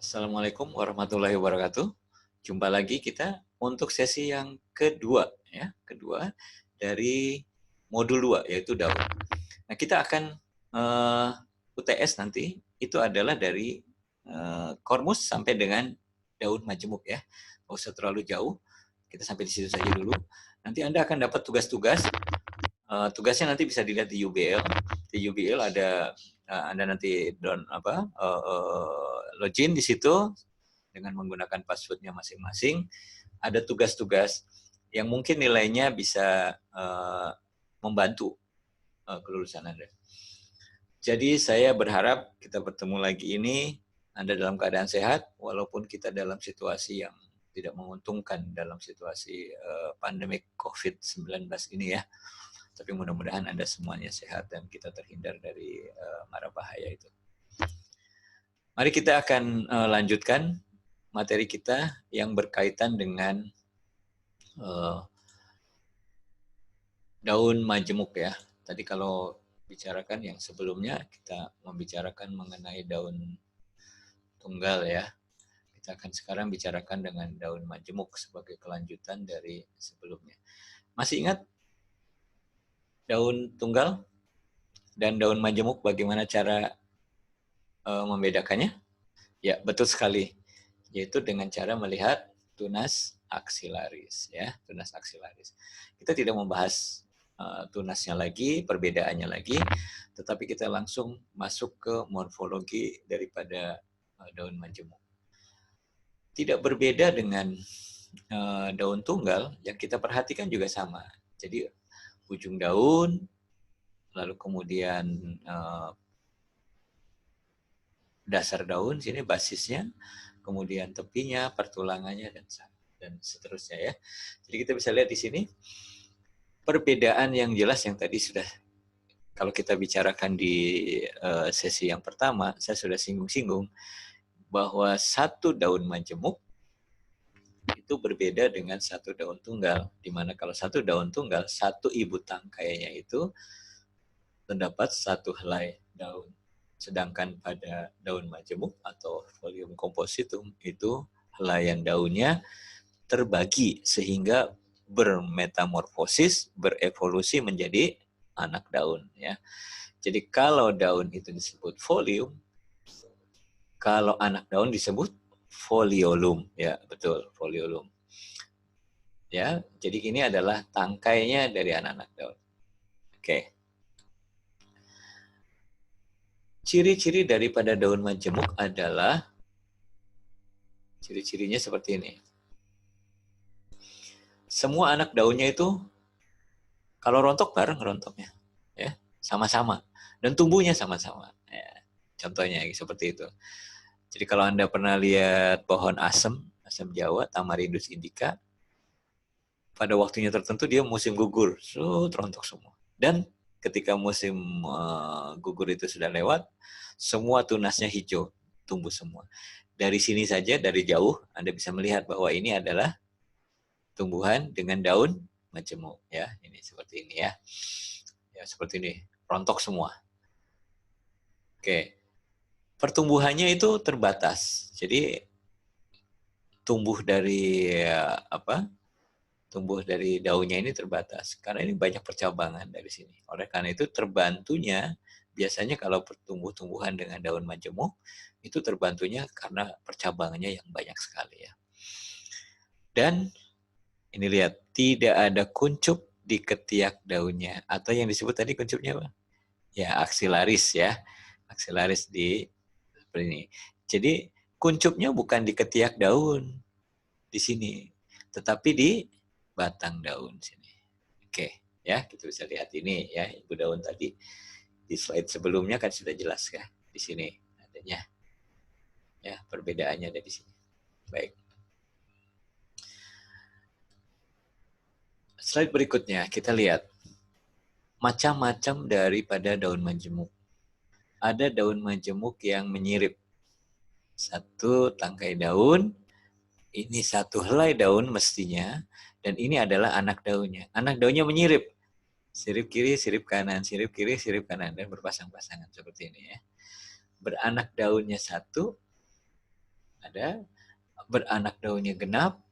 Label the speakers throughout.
Speaker 1: Assalamualaikum warahmatullahi wabarakatuh. Jumpa lagi kita untuk sesi yang kedua, ya, kedua dari modul 2 yaitu daun. Nah, kita akan UTS nanti itu adalah dari kormus sampai dengan daun majemuk ya. Nggak usah terlalu jauh. Kita sampai di situ saja dulu. Nanti Anda akan dapat tugas-tugas. Tugasnya nanti bisa dilihat di UBL. Di UBL ada Anda nanti login di situ dengan menggunakan passwordnya masing-masing. Ada tugas-tugas yang mungkin nilainya bisa membantu kelulusan Anda. Jadi saya berharap kita bertemu lagi ini, Anda dalam keadaan sehat, walaupun kita dalam situasi yang tidak menguntungkan dalam situasi pandemik COVID-19 ini ya. Tapi mudah-mudahan Anda semuanya sehat dan kita terhindar dari mara bahaya itu. Mari kita akan lanjutkan materi kita yang berkaitan dengan daun majemuk ya. Tadi kalau bicarakan yang sebelumnya kita membicarakan mengenai daun tunggal ya. Kita akan sekarang bicarakan dengan daun majemuk sebagai kelanjutan dari sebelumnya. Masih ingat daun tunggal dan daun majemuk bagaimana cara membedakannya? Ya, betul sekali. Yaitu dengan cara melihat tunas aksilaris ya, tunas aksilaris. Kita tidak membahas tunasnya lagi, perbedaannya lagi, tetapi kita langsung masuk ke morfologi daripada daun majemuk. Tidak berbeda dengan daun tunggal, yang kita perhatikan juga sama. Jadi ujung daun, lalu kemudian dasar daun, sini basisnya, kemudian tepinya, pertulangannya, dan seterusnya ya. Jadi kita bisa lihat di sini, perbedaan yang jelas yang tadi sudah, kalau kita bicarakan di sesi yang pertama, saya sudah singgung-singgung, bahwa satu daun majemuk itu berbeda dengan satu daun tunggal, di mana kalau satu daun tunggal, satu ibu tangkainya itu terdapat satu helai daun. Sedangkan pada daun majemuk atau Pholium compositum itu helaian daunnya terbagi sehingga bermetamorfosis, berevolusi menjadi anak daun ya. Jadi kalau daun itu disebut folium, kalau anak daun disebut foliolum ya, betul, foliolum. Ya, jadi ini adalah tangkainya dari anak-anak daun. Oke. Ciri-ciri daripada daun majemuk adalah ciri-cirinya seperti ini. Semua anak daunnya itu kalau rontok bareng rontoknya, ya sama-sama, dan tumbuhnya sama-sama. Ya, contohnya seperti itu. Jadi kalau Anda pernah lihat pohon asem Jawa, Tamarindus indica, pada waktunya tertentu dia musim gugur, rontok semua. Dan ketika musim gugur itu sudah lewat, semua tunasnya hijau, tumbuh semua. Dari sini saja, dari jauh, Anda bisa melihat bahwa ini adalah tumbuhan dengan daun majemuk ya, ini seperti ini ya. Ya, seperti ini, rontok semua. Oke. Pertumbuhannya itu terbatas. Jadi tumbuh dari tumbuh dari daunnya ini terbatas karena ini banyak percabangan dari sini. Oleh karena itu terbantunya biasanya kalau tumbuh-tumbuhan dengan daun majemuk itu terbantunya karena percabangannya yang banyak sekali ya. Dan ini lihat, tidak ada kuncup di ketiak daunnya. Atau yang disebut tadi kuncupnya apa? Ya, aksilaris ya. Aksilaris di seperti ini. Jadi kuncupnya bukan di ketiak daun di sini, tetapi di batang daun sini. Oke, ya, kita bisa lihat ini ya, ibu daun tadi. Di slide sebelumnya kan sudah jelas ya, di sini adanya. Ya, perbedaannya ada di sini. Baik. Slide berikutnya, kita lihat macam-macam daripada daun majemuk. Ada daun majemuk yang menyirip. Satu tangkai daun, ini satu helai daun mestinya, dan ini adalah anak daunnya. Anak daunnya menyirip. Sirip kiri, sirip kanan, sirip kiri, sirip kanan, dan berpasang-pasangan seperti ini ya. Beranak daunnya satu, Ada beranak daunnya genap,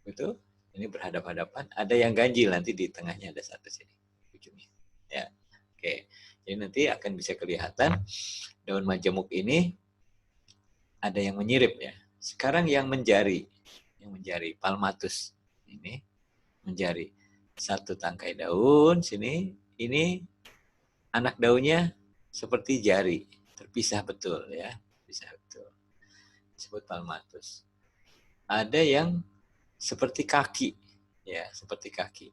Speaker 1: gitu. Ini berhadap-hadapan. Ada yang ganjil, nanti di tengahnya ada satu sini ujungnya. Ya, oke. Jadi nanti akan bisa kelihatan daun majemuk ini ada yang menyirip ya. Sekarang yang menjari palmatus ini menjari satu tangkai daun sini. Ini anak daunnya seperti jari, terpisah betul ya, terpisah betul. Disebut palmatus. Ada yang seperti kaki, ya, seperti kaki.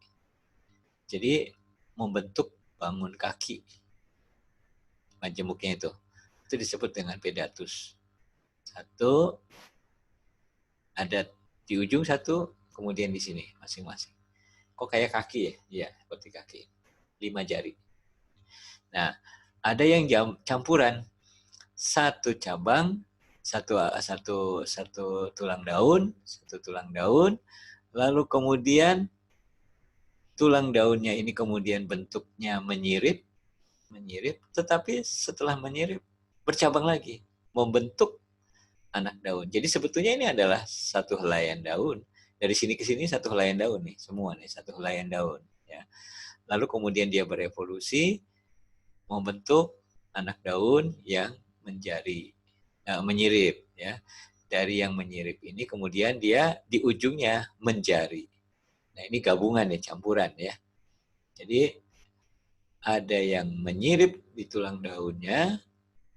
Speaker 1: Jadi membentuk bangun kaki majemuknya itu disebut dengan pedatus. Satu ada di ujung, satu kemudian di sini masing-masing. Kok kayak kaki ya? Iya, seperti kaki. 5 jari. Nah, ada yang campuran, satu cabang, satu tulang daun, lalu kemudian tulang daunnya ini kemudian bentuknya menyirip, tetapi setelah menyirip bercabang lagi, membentuk anak daun. Jadi sebetulnya ini adalah satu helaian daun. Dari sini ke sini satu helaian daun nih, semua nih satu helaian daun. Ya. Lalu kemudian dia berevolusi membentuk anak daun yang menyirip. Ya. Dari yang menyirip ini kemudian dia di ujungnya menjari. Nah ini gabungan ya, campuran ya. Jadi ada yang menyirip di tulang daunnya,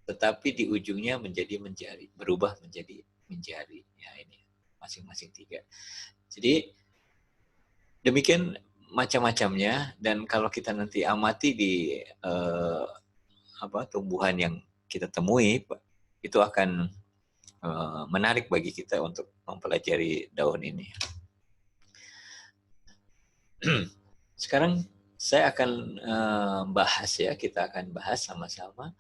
Speaker 1: tetapi di ujungnya menjadi menjari, berubah menjadi menjari. Ya ini masing-masing 3. Jadi demikian macam-macamnya, dan kalau kita nanti amati di tumbuhan yang kita temui, itu akan menarik bagi kita untuk mempelajari daun ini. Sekarang saya akan bahas ya, kita akan bahas sama-sama.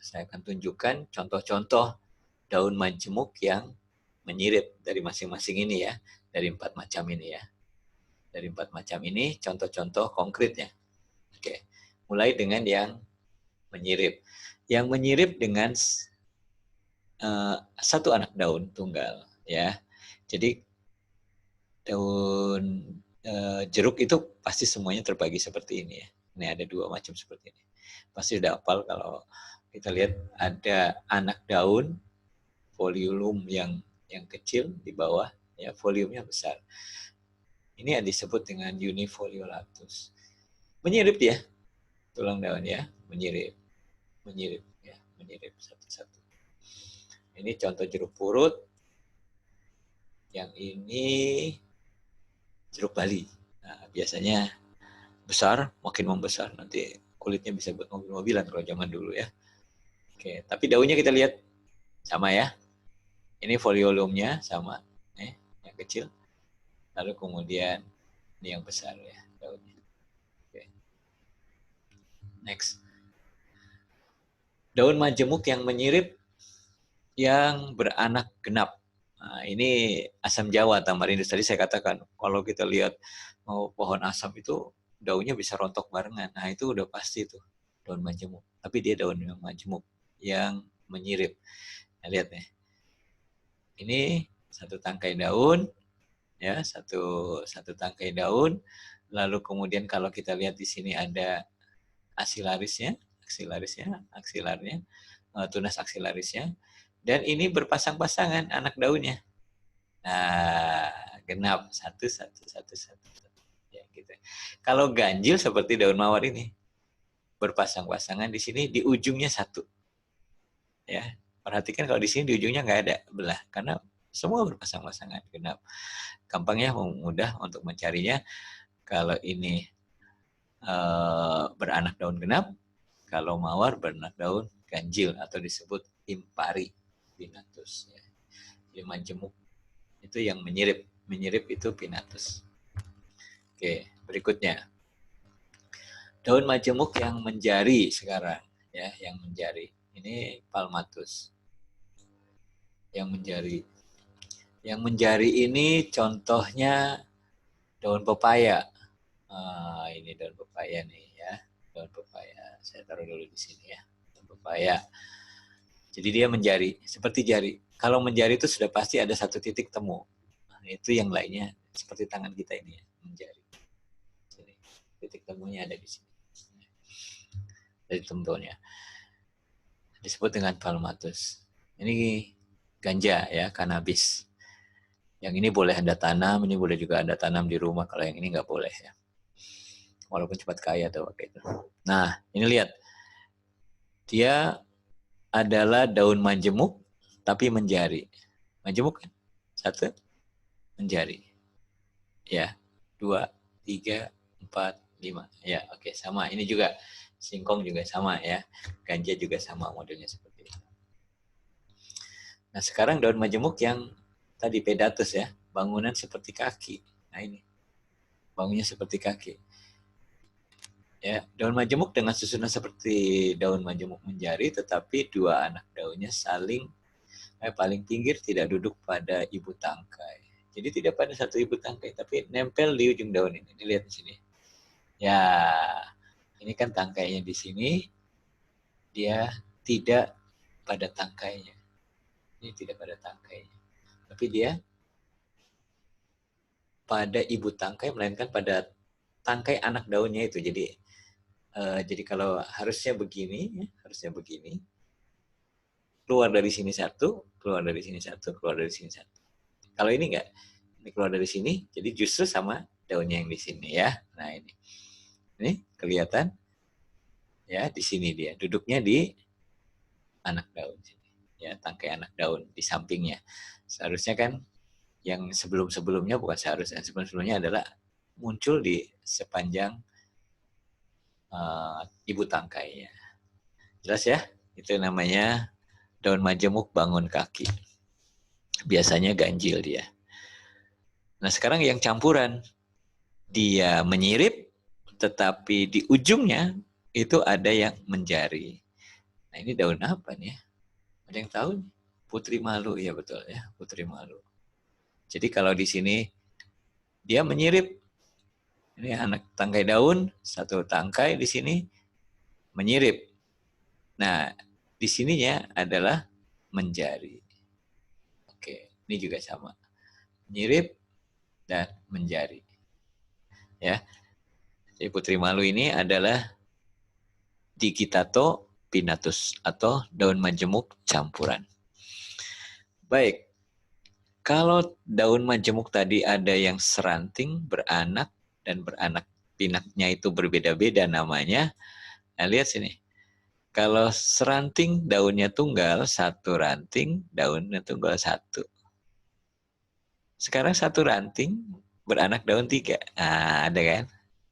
Speaker 1: Saya akan tunjukkan contoh-contoh daun majemuk yang menyirip dari masing-masing ini ya, dari 4 macam ini ya. Dari 4 macam ini contoh-contoh konkretnya. Oke. Mulai dengan yang menyirip. Yang menyirip dengan satu anak daun tunggal ya. Jadi daun jeruk itu pasti semuanya terbagi seperti ini ya. Ini ada 2 macam seperti ini. Pasti udah hafal kalau kita lihat ada anak daun, foliolum yang kecil di bawah, ya foliumnya besar. Ini yang disebut dengan unifoliolatus. Menyirip ya, tulang daun ya, menyirip ya, menyirip satu-satu. Ini contoh jeruk purut. Yang ini jeruk Bali. Nah, biasanya besar, makin membesar nanti kulitnya bisa buat mobil-mobilan kalau zaman dulu ya. Oke, tapi daunnya kita lihat sama ya. Ini foliolumnya sama, yang kecil. Lalu kemudian ini yang besar ya daunnya. Oke. Next. Daun majemuk yang menyirip yang beranak genap. Nah, ini asam Jawa, Tamarindus. Tadi saya katakan, kalau kita lihat pohon asam itu daunnya bisa rontok barengan. Nah, itu udah pasti tuh daun majemuk. Tapi dia daun yang majemuk yang menyirip. Nah, lihat nih. Ini satu tangkai daun, ya, satu tangkai daun. Lalu kemudian kalau kita lihat di sini ada aksilarisnya, tunas aksilarisnya. Dan ini berpasang-pasangan anak daunnya. Nah, genap satu. Ya, gitu. Kalau ganjil seperti daun mawar ini, berpasang-pasangan di sini di ujungnya satu. Ya, perhatikan kalau di sini di ujungnya nggak ada belah, karena semua berpasang-pasangan genap. Gampangnya mudah untuk mencarinya. Kalau ini beranak daun genap, kalau mawar beranak daun ganjil atau disebut impari pinnatus. Ya. Jadi majemuk itu yang menyirip itu pinnatus. Oke, berikutnya daun majemuk yang menjari sekarang ya, yang menjari ini palmatus. Yang menjari ini contohnya daun pepaya. Ini daun pepaya nih ya, daun pepaya. Saya taruh dulu di sini ya, daun pepaya. Jadi dia menjari seperti jari. Kalau menjari itu sudah pasti ada satu titik temu. Nah, itu yang lainnya seperti tangan kita ini ya, menjari. Jadi, titik temunya ada di sini. Dari tembelnya. Disebut dengan palmatus. Ini ganja ya, kanabis. Yang ini boleh Anda tanam, ini boleh juga Anda tanam di rumah. Kalau yang ini nggak boleh ya. Walaupun cepat kaya atau kayak itu. Nah, ini lihat. Dia adalah daun majemuk tapi menjari. Majemuk kan? 1, menjari. Ya, 2, 3, 4, 5. Ya, oke, sama. Ini juga singkong juga sama ya. Ganja juga sama modelnya seperti itu. Nah, sekarang daun majemuk yang tadi pedatus ya, bangunan seperti kaki. Nah, ini. Bangunnya seperti kaki. Ya, daun majemuk dengan susunan seperti daun majemuk menjari, tetapi dua anak daunnya saling paling pinggir tidak duduk pada ibu tangkai. Jadi tidak pada satu ibu tangkai, tapi nempel di ujung daun ini. Dilihat di sini. Ya, ini kan tangkainya di sini, dia tidak pada tangkainya. Ini tidak pada tangkainya, tapi dia pada ibu tangkai, melainkan pada tangkai anak daunnya itu. Jadi kalau harusnya begini, keluar dari sini satu, keluar dari sini satu, keluar dari sini satu. Kalau ini enggak, ini keluar dari sini, jadi justru sama daunnya yang di sini ya. Nah ini kelihatan ya, di sini dia duduknya di anak daun sini, ya tangkai anak daun di sampingnya. Seharusnya kan yang sebelum-sebelumnya, bukan seharusnya, sebelum-sebelumnya adalah muncul di sepanjang ibu tangkainya. Jelas ya? Itu namanya daun majemuk bangun kaki. Biasanya ganjil dia. Nah sekarang yang campuran, dia menyirip, tetapi di ujungnya itu ada yang menjari. Nah ini daun apa nih? Ada yang tahu? Putri malu, ya betul ya, putri malu. Jadi kalau di sini dia menyirip, ini anak tangkai daun, satu tangkai di sini menyirip. Nah, di sininya adalah menjari. Oke, ini juga sama. Menyirip dan menjari. Ya. Jadi putri malu ini adalah Digitato pinnatus atau daun majemuk campuran. Baik. Kalau daun majemuk tadi ada yang seranting, beranak, dan beranak pinaknya itu berbeda-beda namanya. Nah, lihat sini. Kalau seranting daunnya tunggal, satu ranting daunnya tunggal satu. Sekarang satu ranting beranak daun 3. Nah, ada kan?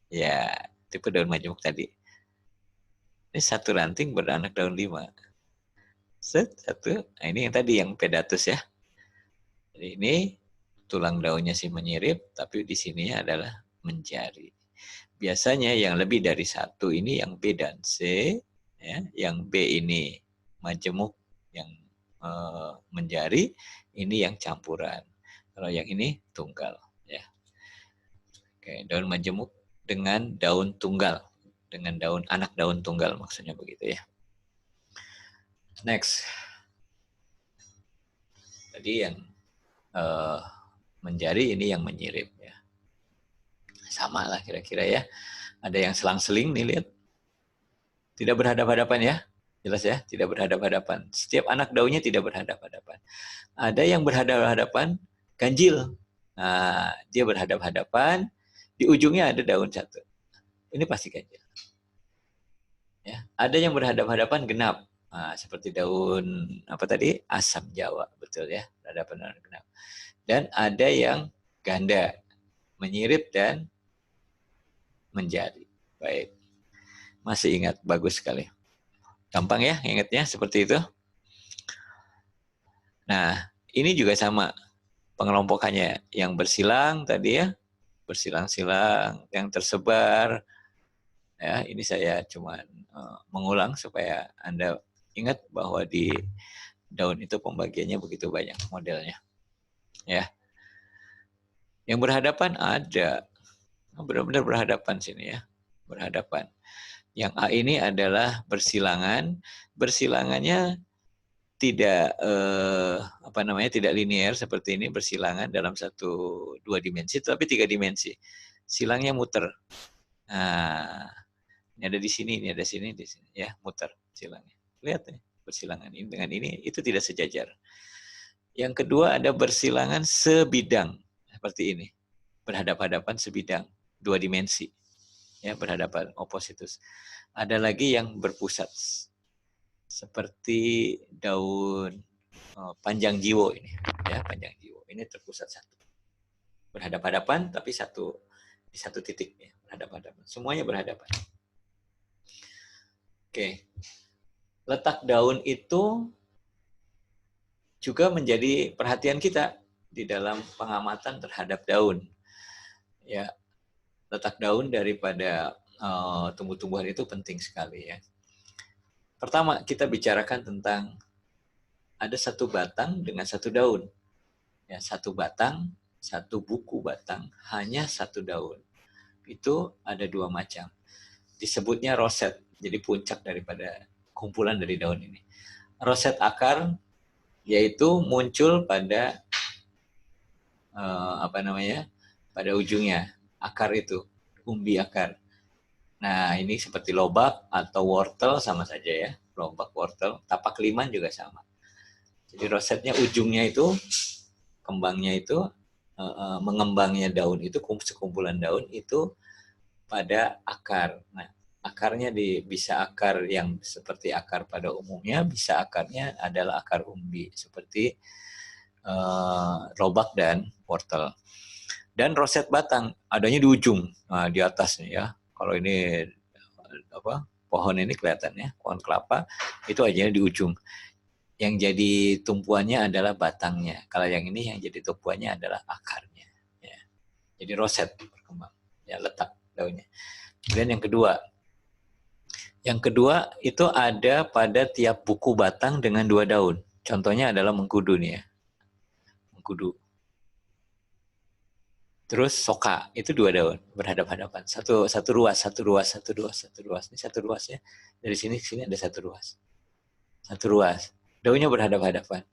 Speaker 1: Ya, tipe daun majemuk tadi. Ini satu ranting beranak daun 5. Satu. Nah, ini yang tadi yang pedatus ya. Jadi ini tulang daunnya sih menyirip, tapi di sininya adalah menjari. Biasanya yang lebih dari satu ini yang B dan C, ya, yang B ini majemuk, yang menjari, ini yang campuran. Kalau yang ini tunggal, ya. Oke, daun majemuk dengan daun tunggal, dengan daun anak daun tunggal maksudnya begitu ya. Next, tadi yang menjari, ini yang menyirip ya. Sama lah kira-kira ya. Ada yang selang-seling nih, lihat. Tidak berhadapan-hadapan ya. Jelas ya, tidak berhadapan-hadapan. Setiap anak daunnya tidak berhadapan-hadapan. Ada yang berhadapan-hadapan ganjil. Nah, dia berhadapan-hadapan, di ujungnya ada daun satu. Ini pasti ganjil. Ya, ada yang berhadapan-hadapan genap. Nah, seperti daun apa tadi? Asam Jawa, betul ya, berhadapan-hadapan genap. Dan ada yang ganda, menyirip dan menjadi. Baik. Masih ingat, bagus sekali. Gampang ya ingatnya seperti itu. Nah, ini juga sama pengelompokannya. Yang bersilang tadi ya, bersilang-silang, yang tersebar. Ya, ini saya cuma mengulang supaya Anda ingat bahwa di daun itu pembagiannya begitu banyak modelnya. Ya. Yang berhadapan ada. Benar-benar berhadapan sini ya. Berhadapan. Yang A ini adalah bersilangan. Bersilangannya tidak tidak linear seperti ini bersilangan dalam dua dimensi, tapi 3 dimensi. Silangnya muter. Nah, ini ada di sini, ini ada sini, di sini, ya muter silangnya. Lihat ya, bersilangan ini dengan ini itu tidak sejajar. Yang kedua ada bersilangan sebidang seperti ini, berhadap-hadapan sebidang, 2 dimensi, ya berhadapan opositus. Ada lagi yang berpusat seperti daun panjang jiwo ini, ya panjang jiwo. Ini terpusat satu, berhadap-hadapan tapi di satu titik ya, berhadap-hadapan. Semuanya berhadapan. Oke, letak daun itu juga menjadi perhatian kita di dalam pengamatan terhadap daun. Ya, letak daun daripada tumbuh-tumbuhan itu penting sekali ya. Pertama kita bicarakan tentang ada satu batang dengan satu daun. Ya, satu batang, satu buku batang, hanya satu daun. Itu ada 2 macam. Disebutnya roset. Jadi puncak daripada kumpulan dari daun ini. Roset akar yaitu muncul pada pada ujungnya akar itu, umbi akar. Nah, ini seperti lobak atau wortel sama saja ya. Lobak, wortel, tapak liman juga sama. Jadi rosetnya ujungnya itu, kembangnya itu, mengembangnya daun itu, sekumpulan daun itu pada akar. Nah, akarnya bisa akar yang seperti akar pada umumnya, bisa akarnya adalah akar umbi seperti lobak dan wortel. Dan roset batang adanya di ujung, nah, di atasnya ya. Kalau ini pohon ini kelihatannya pohon kelapa itu aja di ujung. Yang jadi tumpuannya adalah batangnya. Kalau yang ini yang jadi tumpuannya adalah akarnya. Ya. Jadi roset berkembang, ya letak daunnya. Kemudian yang kedua itu ada pada tiap buku batang dengan 2 daun. Contohnya adalah mengkudu nih ya, mengkudu. Terus soka itu 2 daun berhadap-hadapan, satu ruas. Ini satu ruas ya. Dari sini ke sini ada satu ruas. Daunnya berhadap-hadapan,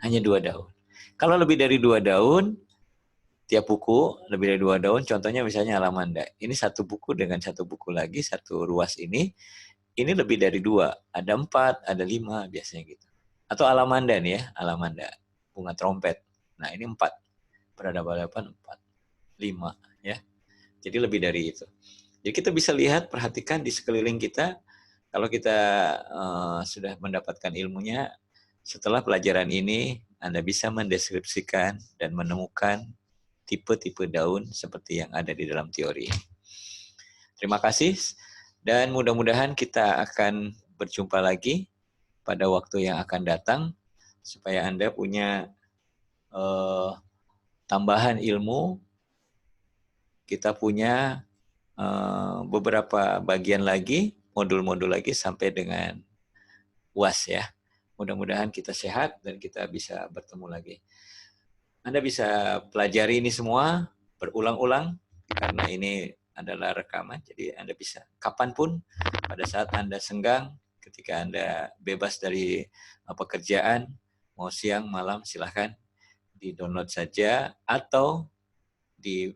Speaker 1: hanya 2 daun. Kalau lebih dari 2 daun, tiap buku lebih dari 2 daun, contohnya misalnya alamanda. Ini satu buku dengan satu buku lagi, satu ruas ini lebih dari 2, ada 4, ada 5 biasanya gitu. Atau alamanda nih ya, alamanda, bunga trompet. Nah ini 4, berhadapan-hadapan 4, 5 ya. Jadi lebih dari itu. Jadi kita bisa lihat, perhatikan di sekeliling kita, kalau kita sudah mendapatkan ilmunya, setelah pelajaran ini Anda bisa mendeskripsikan dan menemukan tipe-tipe daun seperti yang ada di dalam teori. Terima kasih dan mudah-mudahan kita akan berjumpa lagi pada waktu yang akan datang supaya Anda punya tambahan ilmu. Kita punya beberapa bagian lagi, modul-modul lagi sampai dengan UAS ya. Mudah-mudahan kita sehat dan kita bisa bertemu lagi. Anda bisa pelajari ini semua berulang-ulang karena ini adalah rekaman, jadi Anda bisa kapanpun pada saat Anda senggang, ketika Anda bebas dari pekerjaan, mau siang, malam, silahkan di-download saja atau di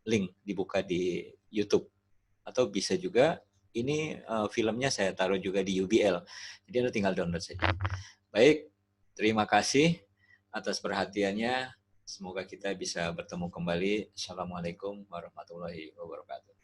Speaker 1: link dibuka di YouTube. Atau bisa juga ini filmnya saya taruh juga di UBL, jadi Anda tinggal download saja. Baik, terima kasih atas perhatiannya. Semoga kita bisa bertemu kembali. Assalamualaikum warahmatullahi wabarakatuh.